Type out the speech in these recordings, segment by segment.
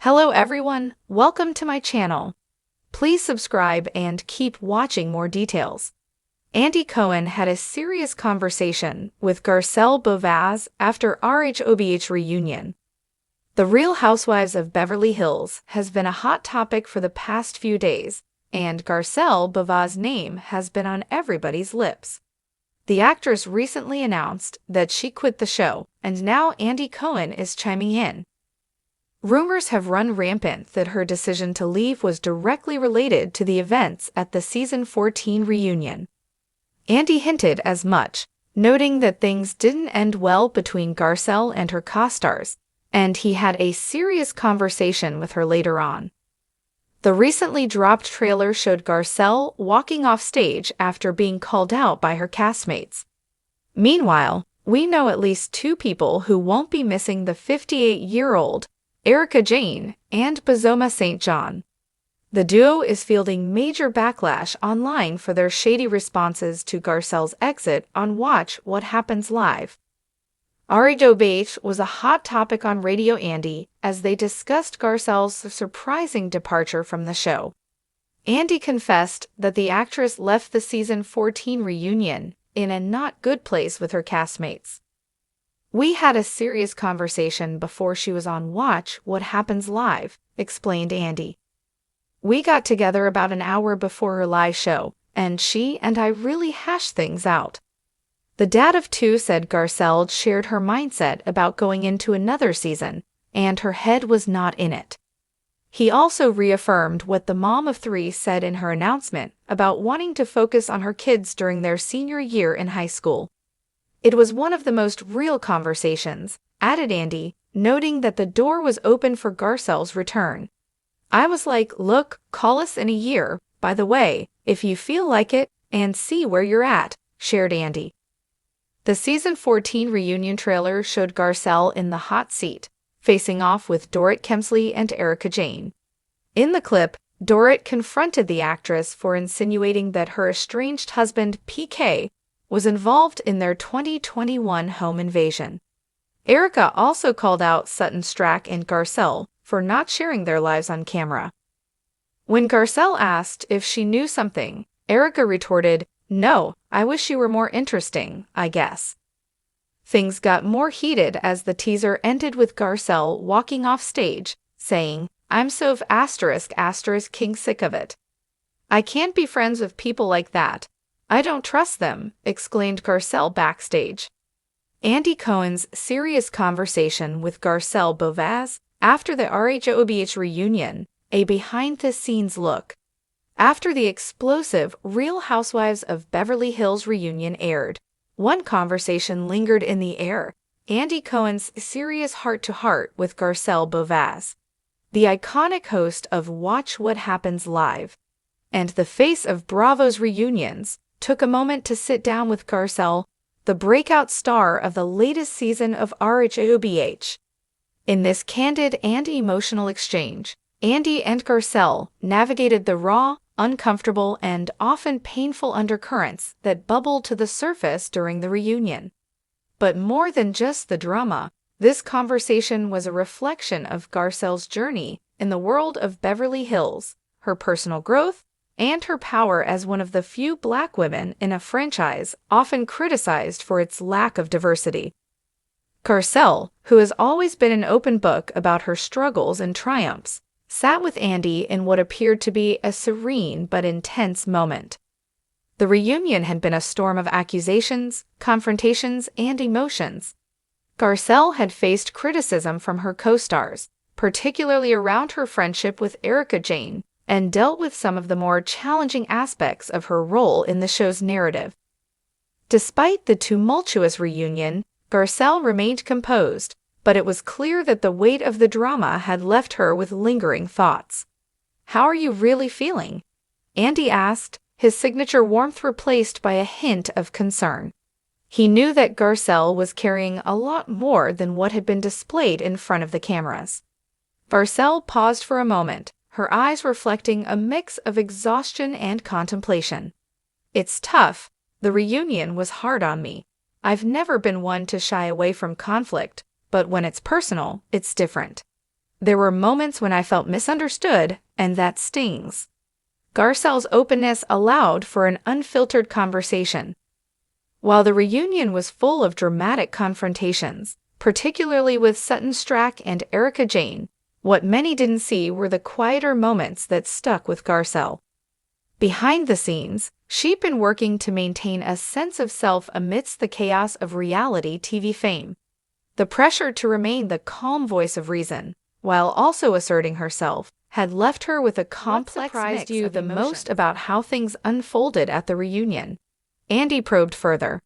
Hello everyone, welcome to my channel. Please subscribe and keep watching more details. Andy Cohen had a serious conversation with Garcelle Beauvais after RHOBH reunion. The Real Housewives of Beverly Hills has been a hot topic for the past few days, and Garcelle Beauvais' name has been on everybody's lips. The actress recently announced that she quit the show, and now Andy Cohen is chiming in. Rumors have run rampant that her decision to leave was directly related to the events at the season 14 reunion. Andy hinted as much, noting that things didn't end well between Garcelle and her co-stars, and he had a serious conversation with her later on. The recently dropped trailer showed Garcelle walking off stage after being called out by her castmates. Meanwhile, we know at least two people who won't be missing the 58-year-old Erika Jayne and Bozoma St. John. The duo is fielding major backlash online for their shady responses to Garcelle's exit on Watch What Happens Live. RHOBH was a hot topic on Radio Andy as they discussed Garcelle's surprising departure from the show. Andy confessed that the actress left the season 14 reunion in a not good place with her castmates. "We had a serious conversation before she was on Watch What Happens Live," explained Andy. "We got together about an hour before her live show, and she and I really hashed things out." The dad of two said Garcelle shared her mindset about going into another season, and her head was not in it. He also reaffirmed what the mom of three said in her announcement about wanting to focus on her kids during their senior year in high school. "It was one of the most real conversations," added Andy, noting that the door was open for Garcelle's return. "I was like, look, call us in a year, by the way, if you feel like it, and see where you're at," shared Andy. The season 14 reunion trailer showed Garcelle in the hot seat, facing off with Dorit Kemsley and Erika Jayne. In the clip, Dorit confronted the actress for insinuating that her estranged husband, PK, was involved in their 2021 home invasion. Erika also called out Sutton Strack and Garcelle for not sharing their lives on camera. When Garcelle asked if she knew something, Erika retorted, "No, I wish you were more interesting, I guess." Things got more heated as the teaser ended with Garcelle walking off stage, saying, "I'm so king sick of it. I can't be friends with people like that. I don't trust them," exclaimed Garcelle backstage. Andy Cohen's serious conversation with Garcelle Beauvais after the RHOBH reunion, a behind-the-scenes look. After the explosive Real Housewives of Beverly Hills reunion aired, one conversation lingered in the air: Andy Cohen's serious heart-to-heart with Garcelle Beauvais, the iconic host of Watch What Happens Live, and the face of Bravo's reunions, took a moment to sit down with Garcelle, the breakout star of the latest season of RHOBH. In this candid and emotional exchange, Andy and Garcelle navigated the raw, uncomfortable, and often painful undercurrents that bubbled to the surface during the reunion. But more than just the drama, this conversation was a reflection of Garcelle's journey in the world of Beverly Hills, her personal growth, and her power as one of the few Black women in a franchise often criticized for its lack of diversity. Garcelle, who has always been an open book about her struggles and triumphs, sat with Andy in what appeared to be a serene but intense moment. The reunion had been a storm of accusations, confrontations, and emotions. Garcelle had faced criticism from her co-stars, particularly around her friendship with Erika Jayne, and dealt with some of the more challenging aspects of her role in the show's narrative. Despite the tumultuous reunion, Garcelle remained composed, but it was clear that the weight of the drama had left her with lingering thoughts. "How are you really feeling?" Andy asked, his signature warmth replaced by a hint of concern. He knew that Garcelle was carrying a lot more than what had been displayed in front of the cameras. Garcelle paused for a moment, her eyes reflecting a mix of exhaustion and contemplation. "It's tough. The reunion was hard on me. I've never been one to shy away from conflict, but when it's personal, it's different. There were moments when I felt misunderstood, and that stings. Garcelle's openness allowed for an unfiltered conversation. While the reunion was full of dramatic confrontations, particularly with Sutton Stracke and Erika Jayne, what many didn't see were the quieter moments that stuck with Garcelle. Behind the scenes, she'd been working to maintain a sense of self amidst the chaos of reality TV fame. The pressure to remain the calm voice of reason, while also asserting herself, had left her with a complex mix of emotions. What surprised you the most about how things unfolded at the reunion? Andy probed further.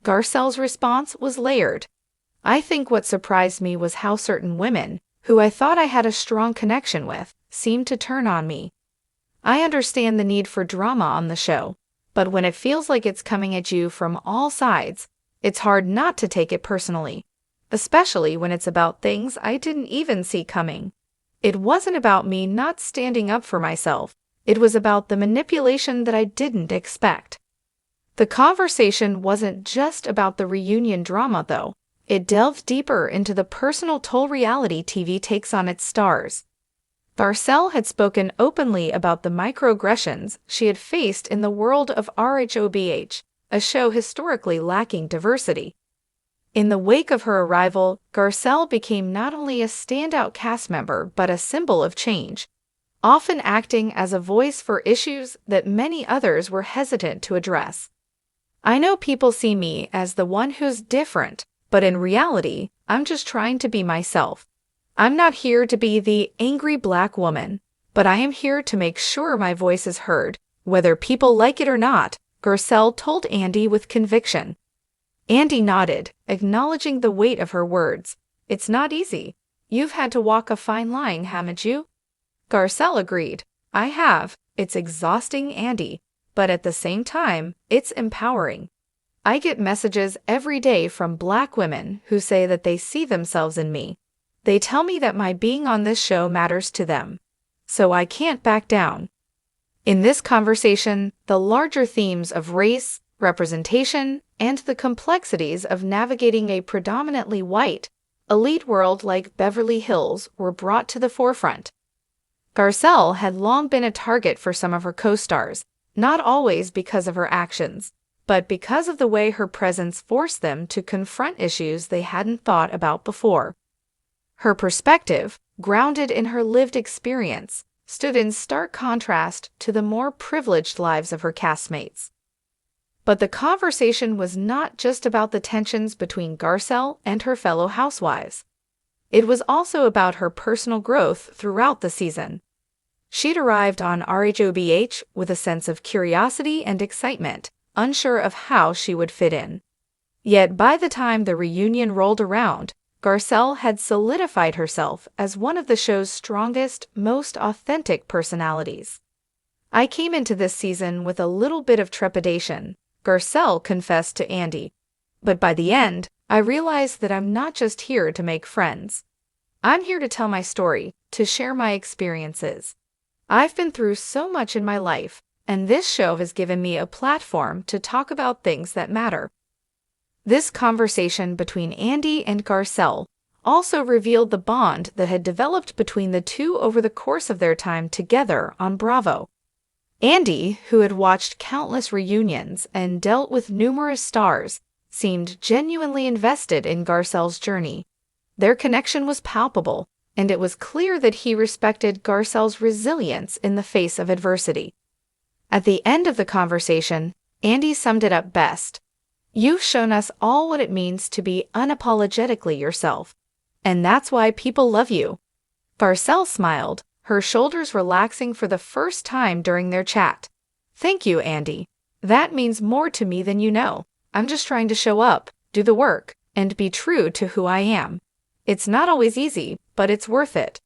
Garcelle's response was layered. I think what surprised me was how certain women, who I thought I had a strong connection with, seemed to turn on me. I understand the need for drama on the show, but when it feels like it's coming at you from all sides, it's hard not to take it personally, especially when it's about things I didn't even see coming. It wasn't about me not standing up for myself, it was about the manipulation that I didn't expect. The conversation wasn't just about the reunion drama, though. It delved deeper into the personal toll reality TV takes on its stars. Garcelle had spoken openly about the microaggressions she had faced in the world of RHOBH, a show historically lacking diversity. In the wake of her arrival, Garcelle became not only a standout cast member but a symbol of change, often acting as a voice for issues that many others were hesitant to address. I know people see me as the one who's different, but in reality, I'm just trying to be myself. I'm not here to be the angry black woman, but I am here to make sure my voice is heard, whether people like it or not, Garcelle told Andy with conviction. Andy nodded, acknowledging the weight of her words. It's not easy. You've had to walk a fine line, haven't you? Garcelle agreed. I have. It's exhausting, Andy, but at the same time, it's empowering. I get messages every day from black women who say that they see themselves in me. They tell me that my being on this show matters to them. So I can't back down. In this conversation, the larger themes of race, representation, and the complexities of navigating a predominantly white, elite world like Beverly Hills were brought to the forefront. Garcelle had long been a target for some of her co-stars, not always because of her actions, but because of the way her presence forced them to confront issues they hadn't thought about before. Her perspective, grounded in her lived experience, stood in stark contrast to the more privileged lives of her castmates. But the conversation was not just about the tensions between Garcelle and her fellow housewives. It was also about her personal growth throughout the season. She'd arrived on RHOBH with a sense of curiosity and excitement, unsure of how she would fit in. Yet by the time the reunion rolled around, Garcelle had solidified herself as one of the show's strongest, most authentic personalities. I came into this season with a little bit of trepidation, Garcelle confessed to Andy. But by the end, I realized that I'm not just here to make friends. I'm here to tell my story, to share my experiences. I've been through so much in my life, and this show has given me a platform to talk about things that matter. This conversation between Andy and Garcelle also revealed the bond that had developed between the two over the course of their time together on Bravo. Andy, who had watched countless reunions and dealt with numerous stars, seemed genuinely invested in Garcelle's journey. Their connection was palpable, and it was clear that he respected Garcelle's resilience in the face of adversity. At the end of the conversation, Andy summed it up best. You've shown us all what it means to be unapologetically yourself, and that's why people love you. Garcelle smiled, her shoulders relaxing for the first time during their chat. Thank you, Andy. That means more to me than you know. I'm just trying to show up, do the work, and be true to who I am. It's not always easy, but it's worth it.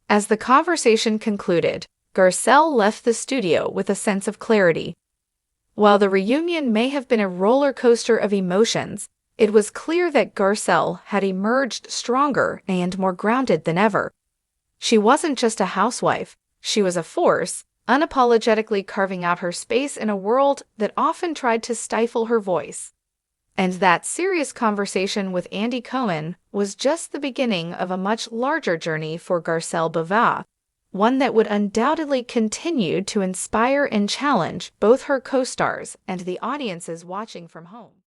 As the conversation concluded, Garcelle left the studio with a sense of clarity. While the reunion may have been a roller coaster of emotions, it was clear that Garcelle had emerged stronger and more grounded than ever. She wasn't just a housewife, she was a force, unapologetically carving out her space in a world that often tried to stifle her voice. And that serious conversation with Andy Cohen was just the beginning of a much larger journey for Garcelle Beauvais, one that would undoubtedly continue to inspire and challenge both her co-stars and the audiences watching from home.